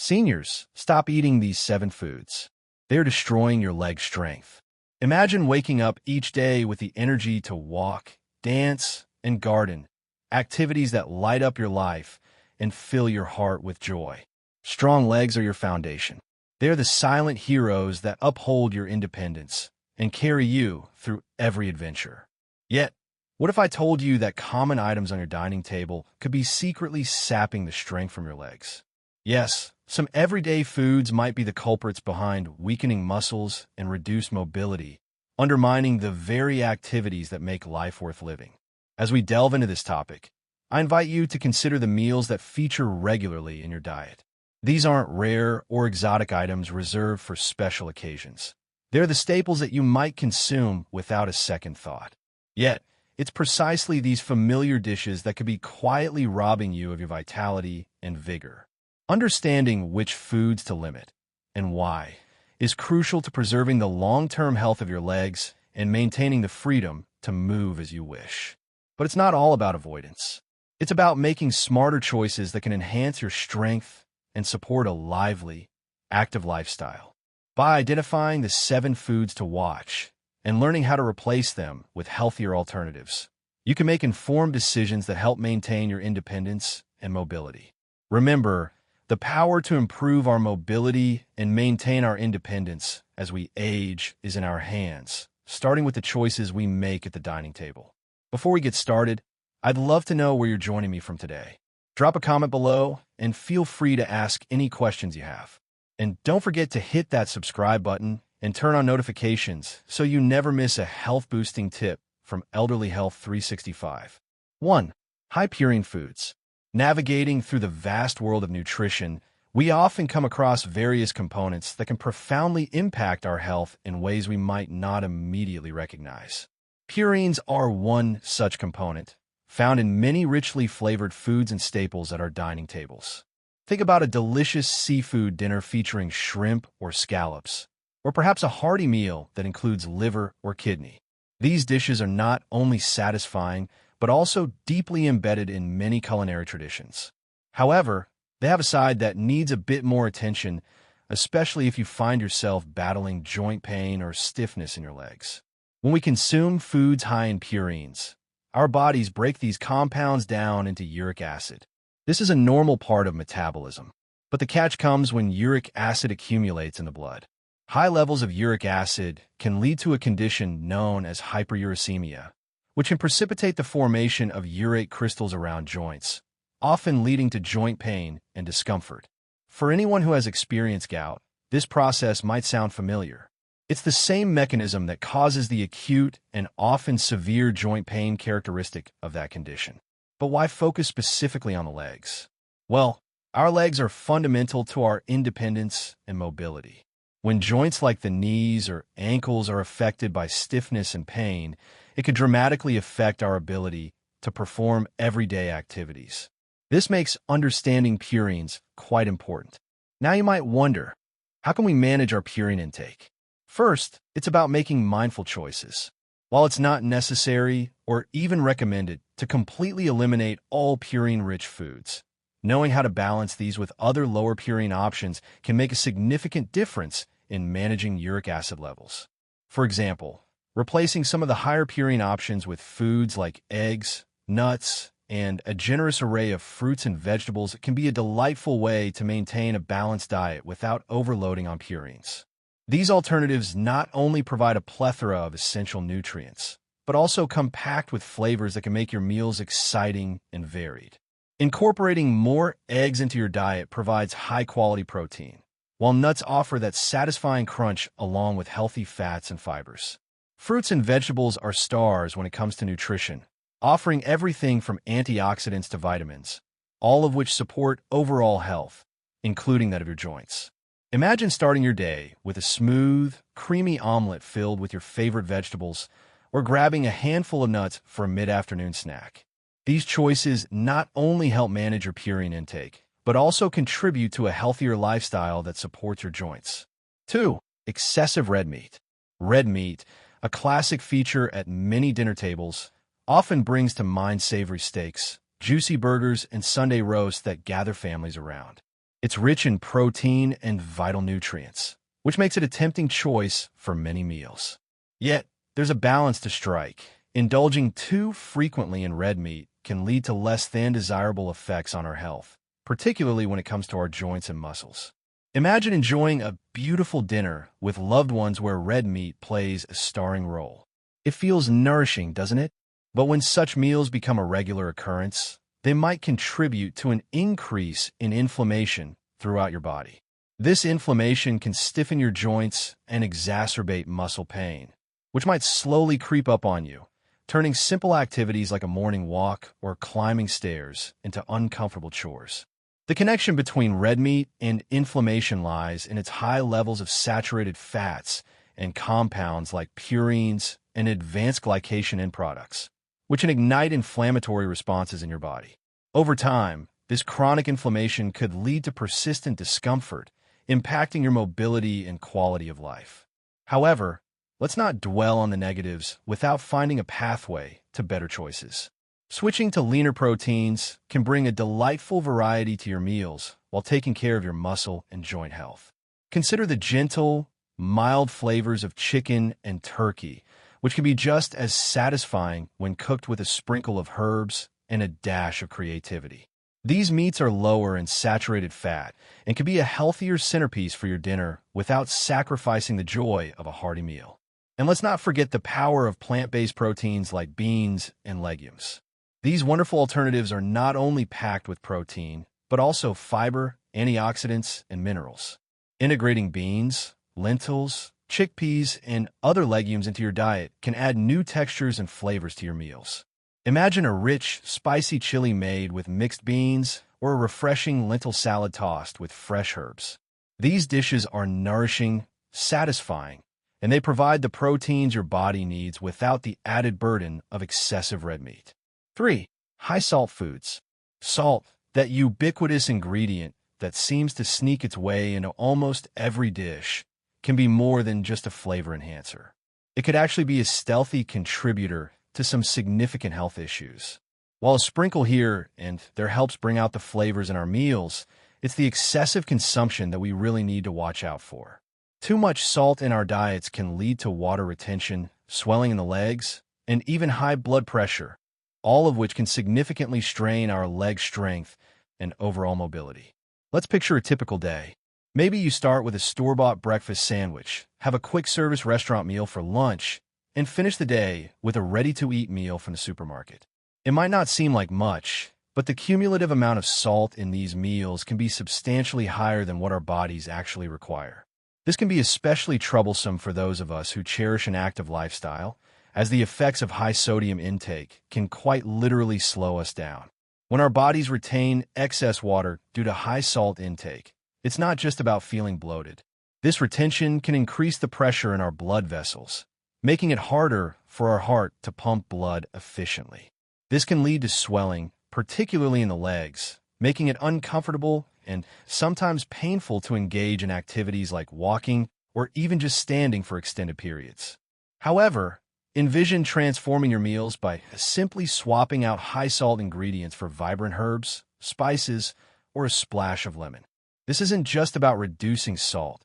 Seniors, stop eating these 7 foods. They're destroying your leg strength. Imagine waking up each day with the energy to walk, dance, and garden, activities that light up your life and fill your heart with joy. Strong legs are your foundation. They're the silent heroes that uphold your independence and carry you through every adventure. Yet, what if I told you that common items on your dining table could be secretly sapping the strength from your legs? Yes, some everyday foods might be the culprits behind weakening muscles and reduced mobility, undermining the very activities that make life worth living. As we delve into this topic, I invite you to consider the meals that feature regularly in your diet. These aren't rare or exotic items reserved for special occasions. They're the staples that you might consume without a second thought. Yet, it's precisely these familiar dishes that could be quietly robbing you of your vitality and vigor. Understanding which foods to limit and why is crucial to preserving the long-term health of your legs and maintaining the freedom to move as you wish. But it's not all about avoidance. It's about making smarter choices that can enhance your strength and support a lively, active lifestyle. By identifying the 7 foods to watch and learning how to replace them with healthier alternatives, you can make informed decisions that help maintain your independence and mobility. Remember, the power to improve our mobility and maintain our independence as we age is in our hands, starting with the choices we make at the dining table. Before we get started, I'd love to know where you're joining me from today. Drop a comment below and feel free to ask any questions you have. And don't forget to hit that subscribe button and turn on notifications so you never miss a health-boosting tip from Elderly Health 365. 1. High-purine foods. Navigating through the vast world of nutrition, we often come across various components that can profoundly impact our health in ways we might not immediately recognize. Purines are one such component, found in many richly flavored foods and staples at our dining tables. Think about a delicious seafood dinner featuring shrimp or scallops, or perhaps a hearty meal that includes liver or kidney. These dishes are not only satisfying, but also deeply embedded in many culinary traditions. However, they have a side that needs a bit more attention, especially if you find yourself battling joint pain or stiffness in your legs. When we consume foods high in purines, our bodies break these compounds down into uric acid. This is a normal part of metabolism, but the catch comes when uric acid accumulates in the blood. High levels of uric acid can lead to a condition known as hyperuricemia, which can precipitate the formation of urate crystals around joints, often leading to joint pain and discomfort. For anyone who has experienced gout, this process might sound familiar. It's the same mechanism that causes the acute and often severe joint pain characteristic of that condition. But why focus specifically on the legs? Well, our legs are fundamental to our independence and mobility. When joints like the knees or ankles are affected by stiffness and pain, it could dramatically affect our ability to perform everyday activities. This makes understanding purines quite important. Now you might wonder, how can we manage our purine intake? First, it's about making mindful choices. While it's not necessary or even recommended to completely eliminate all purine-rich foods, knowing how to balance these with other lower purine options can make a significant difference in managing uric acid levels. For example, replacing some of the higher purine options with foods like eggs, nuts, and a generous array of fruits and vegetables can be a delightful way to maintain a balanced diet without overloading on purines. These alternatives not only provide a plethora of essential nutrients, but also come packed with flavors that can make your meals exciting and varied. Incorporating more eggs into your diet provides high-quality protein, while nuts offer that satisfying crunch along with healthy fats and fibers. Fruits and vegetables are stars when it comes to nutrition, offering everything from antioxidants to vitamins, all of which support overall health, including that of your joints. Imagine starting your day with a smooth, creamy omelet filled with your favorite vegetables, or grabbing a handful of nuts for a mid-afternoon snack. These choices not only help manage your purine intake, but also contribute to a healthier lifestyle that supports your joints. 2. Excessive red meat. Red meat, a classic feature at many dinner tables, often brings to mind savory steaks, juicy burgers, and Sunday roasts that gather families around. It's rich in protein and vital nutrients, which makes it a tempting choice for many meals. Yet, there's a balance to strike. Indulging too frequently in red meat can lead to less than desirable effects on our health, particularly when it comes to our joints and muscles. Imagine enjoying a beautiful dinner with loved ones where red meat plays a starring role. It feels nourishing, doesn't it? But when such meals become a regular occurrence, they might contribute to an increase in inflammation throughout your body. This inflammation can stiffen your joints and exacerbate muscle pain, which might slowly creep up on you, turning simple activities like a morning walk or climbing stairs into uncomfortable chores. The connection between red meat and inflammation lies in its high levels of saturated fats and compounds like purines and advanced glycation end products, which can ignite inflammatory responses in your body. Over time, this chronic inflammation could lead to persistent discomfort, impacting your mobility and quality of life. However, let's not dwell on the negatives without finding a pathway to better choices. Switching to leaner proteins can bring a delightful variety to your meals while taking care of your muscle and joint health. Consider the gentle, mild flavors of chicken and turkey, which can be just as satisfying when cooked with a sprinkle of herbs and a dash of creativity. These meats are lower in saturated fat and can be a healthier centerpiece for your dinner without sacrificing the joy of a hearty meal. And let's not forget the power of plant-based proteins like beans and legumes. These wonderful alternatives are not only packed with protein, but also fiber, antioxidants, and minerals. Integrating beans, lentils, chickpeas, and other legumes into your diet can add new textures and flavors to your meals. Imagine a rich, spicy chili made with mixed beans or a refreshing lentil salad tossed with fresh herbs. These dishes are nourishing, satisfying, and they provide the proteins your body needs without the added burden of excessive red meat. 3. High-salt foods. Salt, that ubiquitous ingredient that seems to sneak its way into almost every dish, can be more than just a flavor enhancer. It could actually be a stealthy contributor to some significant health issues. While a sprinkle here and there helps bring out the flavors in our meals, it's the excessive consumption that we really need to watch out for. Too much salt in our diets can lead to water retention, swelling in the legs, and even high blood pressure, all of which can significantly strain our leg strength and overall mobility. Let's picture a typical day. Maybe you start with a store-bought breakfast sandwich, have a quick-service restaurant meal for lunch, and finish the day with a ready-to-eat meal from the supermarket. It might not seem like much, but the cumulative amount of salt in these meals can be substantially higher than what our bodies actually require. This can be especially troublesome for those of us who cherish an active lifestyle, as the effects of high sodium intake can quite literally slow us down. When our bodies retain excess water due to high salt intake, it's not just about feeling bloated. This retention can increase the pressure in our blood vessels, making it harder for our heart to pump blood efficiently. This can lead to swelling, particularly in the legs, making it uncomfortable and sometimes painful to engage in activities like walking or even just standing for extended periods. However, envision transforming your meals by simply swapping out high-salt ingredients for vibrant herbs, spices, or a splash of lemon. This isn't just about reducing salt.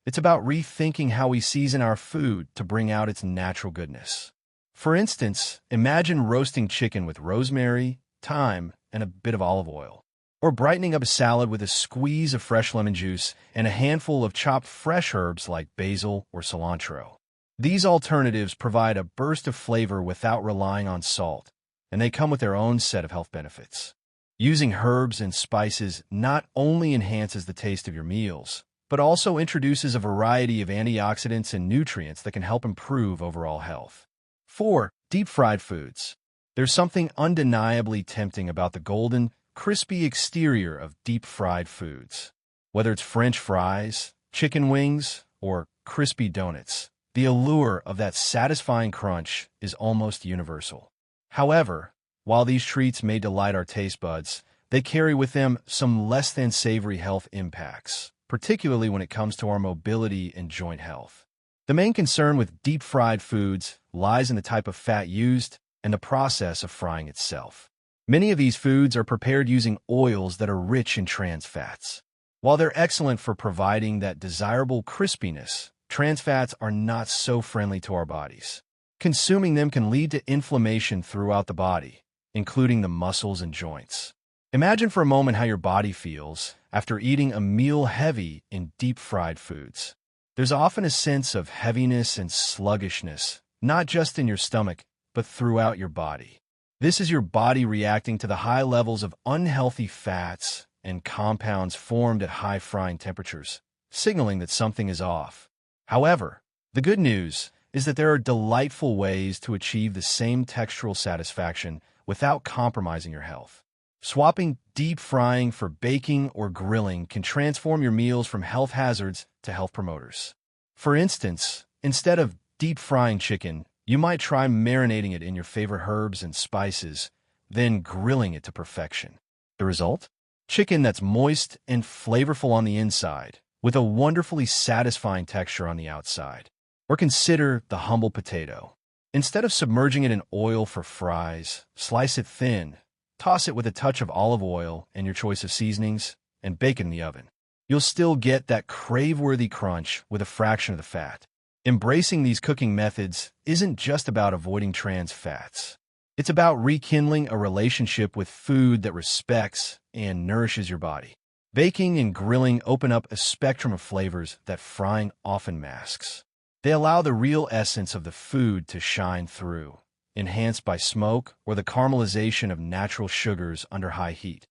It's about rethinking how we season our food to bring out its natural goodness. For instance, imagine roasting chicken with rosemary, thyme, and a bit of olive oil, or brightening up a salad with a squeeze of fresh lemon juice and a handful of chopped fresh herbs like basil or cilantro. These alternatives provide a burst of flavor without relying on salt, and they come with their own set of health benefits. Using herbs and spices not only enhances the taste of your meals, but also introduces a variety of antioxidants and nutrients that can help improve overall health. 4. Deep-fried foods. There's something undeniably tempting about the golden, crispy exterior of deep-fried foods. Whether it's French fries, chicken wings, or crispy donuts, the allure of that satisfying crunch is almost universal. However, while these treats may delight our taste buds, they carry with them some less than savory health impacts, particularly when it comes to our mobility and joint health. The main concern with deep-fried foods lies in the type of fat used and the process of frying itself. Many of these foods are prepared using oils that are rich in trans fats. While they're excellent for providing that desirable crispiness, trans fats are not so friendly to our bodies. Consuming them can lead to inflammation throughout the body, including the muscles and joints. Imagine for a moment how your body feels after eating a meal heavy in deep-fried foods. There's often a sense of heaviness and sluggishness, not just in your stomach, but throughout your body. This is your body reacting to the high levels of unhealthy fats and compounds formed at high frying temperatures, signaling that something is off. However, the good news is that there are delightful ways to achieve the same textural satisfaction without compromising your health. Swapping deep frying for baking or grilling can transform your meals from health hazards to health promoters. For instance, instead of deep frying chicken, you might try marinating it in your favorite herbs and spices, then grilling it to perfection. The result? Chicken that's moist and flavorful on the inside, with a wonderfully satisfying texture on the outside. Or consider the humble potato. Instead of submerging it in oil for fries, slice it thin, toss it with a touch of olive oil and your choice of seasonings, and bake it in the oven. You'll still get that crave-worthy crunch with a fraction of the fat. Embracing these cooking methods isn't just about avoiding trans fats. It's about rekindling a relationship with food that respects and nourishes your body. Baking and grilling open up a spectrum of flavors that frying often masks. They allow the real essence of the food to shine through, enhanced by smoke or the caramelization of natural sugars under high heat.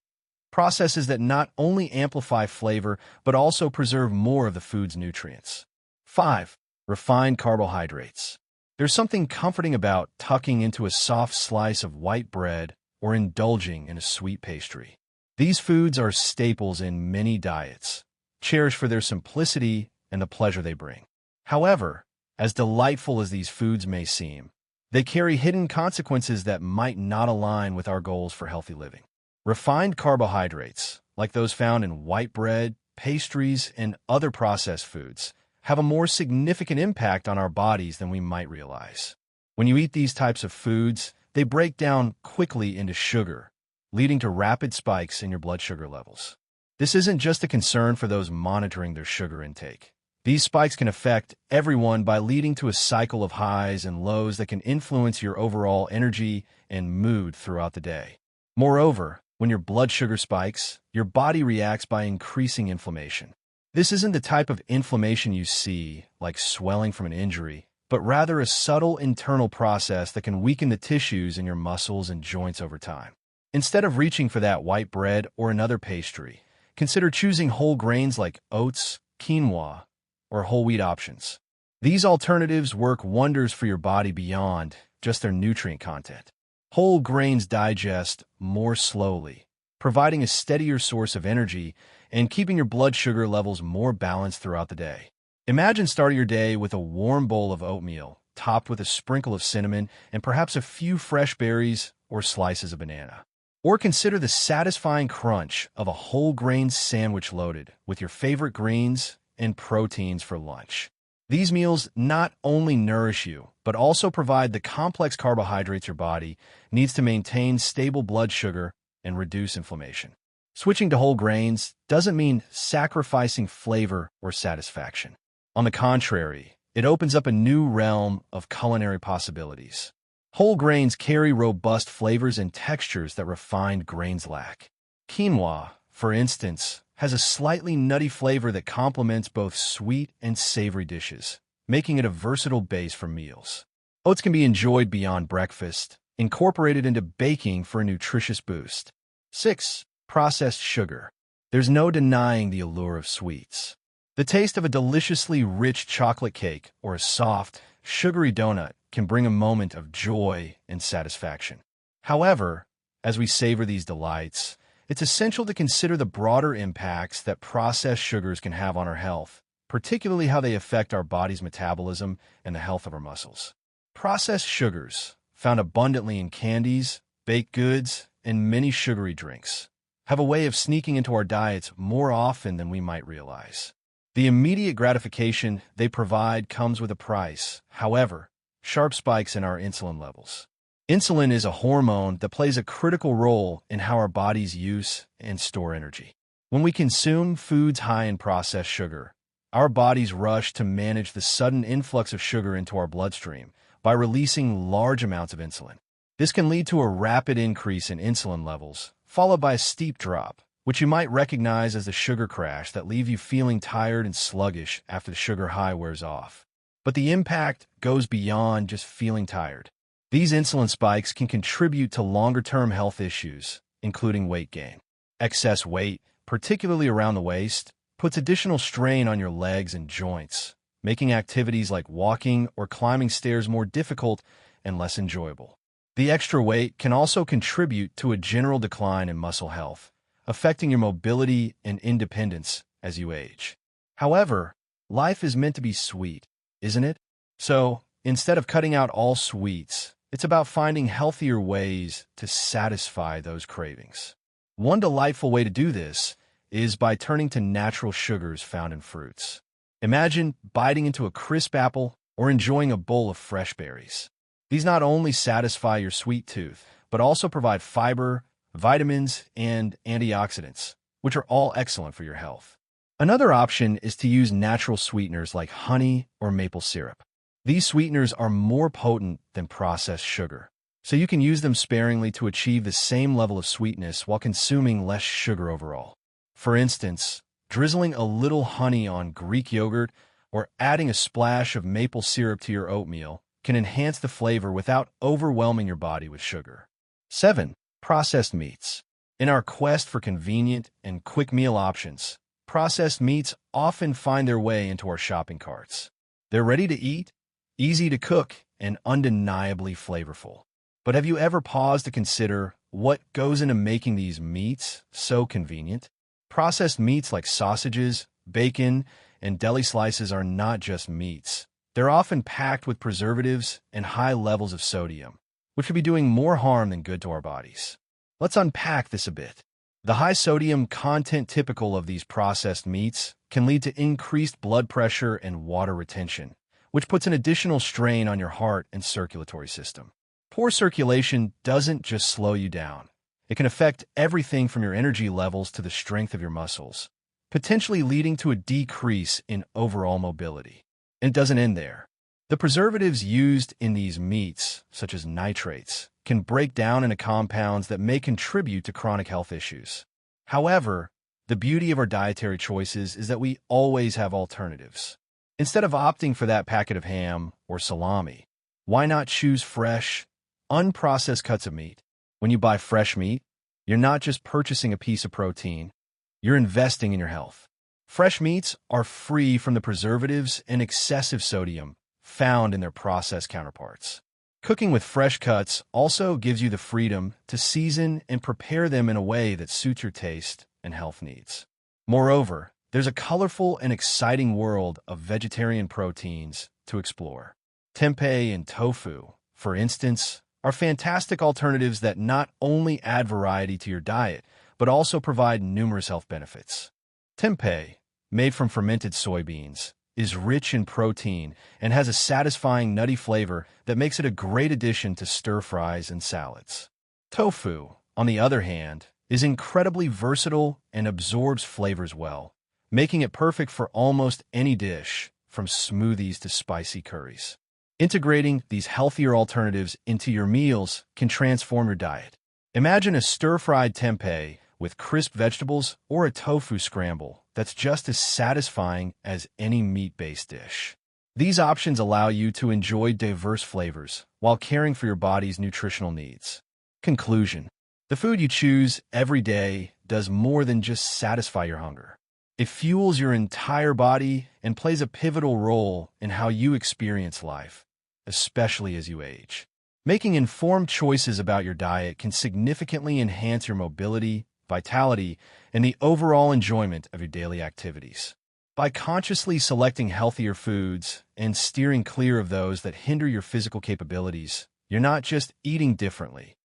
Processes that not only amplify flavor, but also preserve more of the food's nutrients. 5. Refined carbohydrates. There's something comforting about tucking into a soft slice of white bread or indulging in a sweet pastry. These foods are staples in many diets, cherished for their simplicity and the pleasure they bring. However, as delightful as these foods may seem, they carry hidden consequences that might not align with our goals for healthy living. Refined carbohydrates, like those found in white bread, pastries, and other processed foods, have a more significant impact on our bodies than we might realize. When you eat these types of foods, they break down quickly into sugar, leading to rapid spikes in your blood sugar levels. This isn't just a concern for those monitoring their sugar intake. These spikes can affect everyone by leading to a cycle of highs and lows that can influence your overall energy and mood throughout the day. Moreover, when your blood sugar spikes, your body reacts by increasing inflammation. This isn't the type of inflammation you see, like swelling from an injury, but rather a subtle internal process that can weaken the tissues in your muscles and joints over time. Instead of reaching for that white bread or another pastry, consider choosing whole grains like oats, quinoa, or whole wheat options. These alternatives work wonders for your body beyond just their nutrient content. Whole grains digest more slowly, providing a steadier source of energy and keeping your blood sugar levels more balanced throughout the day. Imagine starting your day with a warm bowl of oatmeal, topped with a sprinkle of cinnamon and perhaps a few fresh berries or slices of banana. Or consider the satisfying crunch of a whole grain sandwich loaded with your favorite greens and proteins for lunch. These meals not only nourish you, but also provide the complex carbohydrates your body needs to maintain stable blood sugar and reduce inflammation. Switching to whole grains doesn't mean sacrificing flavor or satisfaction. On the contrary, it opens up a new realm of culinary possibilities. Whole grains carry robust flavors and textures that refined grains lack. Quinoa, for instance, has a slightly nutty flavor that complements both sweet and savory dishes, making it a versatile base for meals. Oats can be enjoyed beyond breakfast, incorporated into baking for a nutritious boost. 6. Processed sugar. There's no denying the allure of sweets. The taste of a deliciously rich chocolate cake or a soft, sugary donut can bring a moment of joy and satisfaction. However, as we savor these delights, it's essential to consider the broader impacts that processed sugars can have on our health, particularly how they affect our body's metabolism and the health of our muscles. Processed sugars, found abundantly in candies, baked goods, and many sugary drinks, have a way of sneaking into our diets more often than we might realize. The immediate gratification they provide comes with a price, however, sharp spikes in our insulin levels. Insulin is a hormone that plays a critical role in how our bodies use and store energy. When we consume foods high in processed sugar, our bodies rush to manage the sudden influx of sugar into our bloodstream by releasing large amounts of insulin. This can lead to a rapid increase in insulin levels, followed by a steep drop, which you might recognize as the sugar crash that leaves you feeling tired and sluggish after the sugar high wears off. But the impact goes beyond just feeling tired. These insulin spikes can contribute to longer-term health issues, including weight gain. Excess weight, particularly around the waist, puts additional strain on your legs and joints, making activities like walking or climbing stairs more difficult and less enjoyable. The extra weight can also contribute to a general decline in muscle health, affecting your mobility and independence as you age. However, life is meant to be sweet, isn't it? So, instead of cutting out all sweets, it's about finding healthier ways to satisfy those cravings. One delightful way to do this is by turning to natural sugars found in fruits. Imagine biting into a crisp apple or enjoying a bowl of fresh berries. These not only satisfy your sweet tooth, but also provide fiber, vitamins, and antioxidants, which are all excellent for your health. Another option is to use natural sweeteners like honey or maple syrup. These sweeteners are more potent than processed sugar, so you can use them sparingly to achieve the same level of sweetness while consuming less sugar overall. For instance, drizzling a little honey on Greek yogurt or adding a splash of maple syrup to your oatmeal can enhance the flavor without overwhelming your body with sugar. 7. Processed meats. In our quest for convenient and quick meal options, processed meats often find their way into our shopping carts. They're ready to eat, easy to cook, and undeniably flavorful. But have you ever paused to consider what goes into making these meats so convenient? Processed meats like sausages, bacon, and deli slices are not just meats. They're often packed with preservatives and high levels of sodium, which could be doing more harm than good to our bodies. Let's unpack this a bit. The high sodium content typical of these processed meats can lead to increased blood pressure and water retention, which puts an additional strain on your heart and circulatory system. Poor circulation doesn't just slow you down. It can affect everything from your energy levels to the strength of your muscles, potentially leading to a decrease in overall mobility. And it doesn't end there. The preservatives used in these meats, such as nitrates, can break down into compounds that may contribute to chronic health issues. However, the beauty of our dietary choices is that we always have alternatives. Instead of opting for that packet of ham or salami, why not choose fresh, unprocessed cuts of meat? When you buy fresh meat, you're not just purchasing a piece of protein, you're investing in your health. Fresh meats are free from the preservatives and excessive sodium found in their processed counterparts. Cooking with fresh cuts also gives you the freedom to season and prepare them in a way that suits your taste and health needs. Moreover, there's a colorful and exciting world of vegetarian proteins to explore. Tempeh and tofu, for instance, are fantastic alternatives that not only add variety to your diet, but also provide numerous health benefits. Tempeh, made from fermented soybeans, is rich in protein and has a satisfying nutty flavor that makes it a great addition to stir-fries and salads. Tofu, on the other hand, is incredibly versatile and absorbs flavors well, making it perfect for almost any dish, from smoothies to spicy curries. Integrating these healthier alternatives into your meals can transform your diet. Imagine a stir-fried tempeh with crisp vegetables or a tofu scramble that's just as satisfying as any meat-based dish. These options allow you to enjoy diverse flavors while caring for your body's nutritional needs. Conclusion: the food you choose every day does more than just satisfy your hunger. It fuels your entire body and plays a pivotal role in how you experience life, especially as you age. Making informed choices about your diet can significantly enhance your mobility, vitality, and the overall enjoyment of your daily activities. By consciously selecting healthier foods and steering clear of those that hinder your physical capabilities, you're not just eating differently.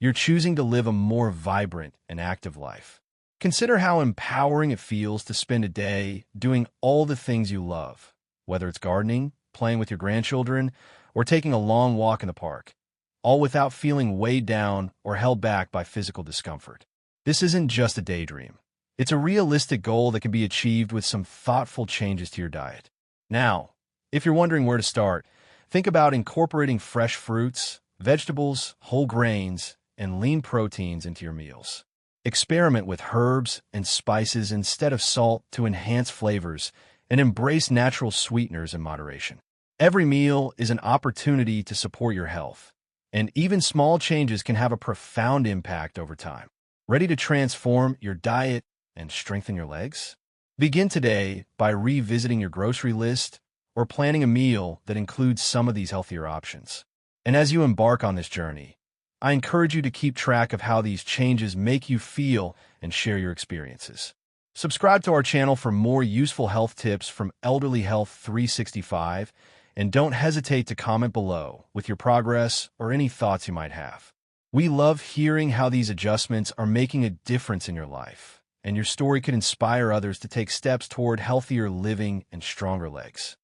You're choosing to live a more vibrant and active life. Consider how empowering it feels to spend a day doing all the things you love, whether it's gardening, playing with your grandchildren, or taking a long walk in the park, all without feeling weighed down or held back by physical discomfort. This isn't just a daydream. It's a realistic goal that can be achieved with some thoughtful changes to your diet. Now, if you're wondering where to start, think about incorporating fresh fruits, vegetables, whole grains, and lean proteins into your meals. Experiment with herbs and spices instead of salt to enhance flavors, and embrace natural sweeteners in moderation. Every meal is an opportunity to support your health, and even small changes can have a profound impact over time. Ready to transform your diet and strengthen your legs? Begin today by revisiting your grocery list or planning a meal that includes some of these healthier options. And as you embark on this journey, I encourage you to keep track of how these changes make you feel and share your experiences. Subscribe to our channel for more useful health tips from Elderly Health 365, and don't hesitate to comment below with your progress or any thoughts you might have. We love hearing how these adjustments are making a difference in your life, and your story could inspire others to take steps toward healthier living and stronger legs.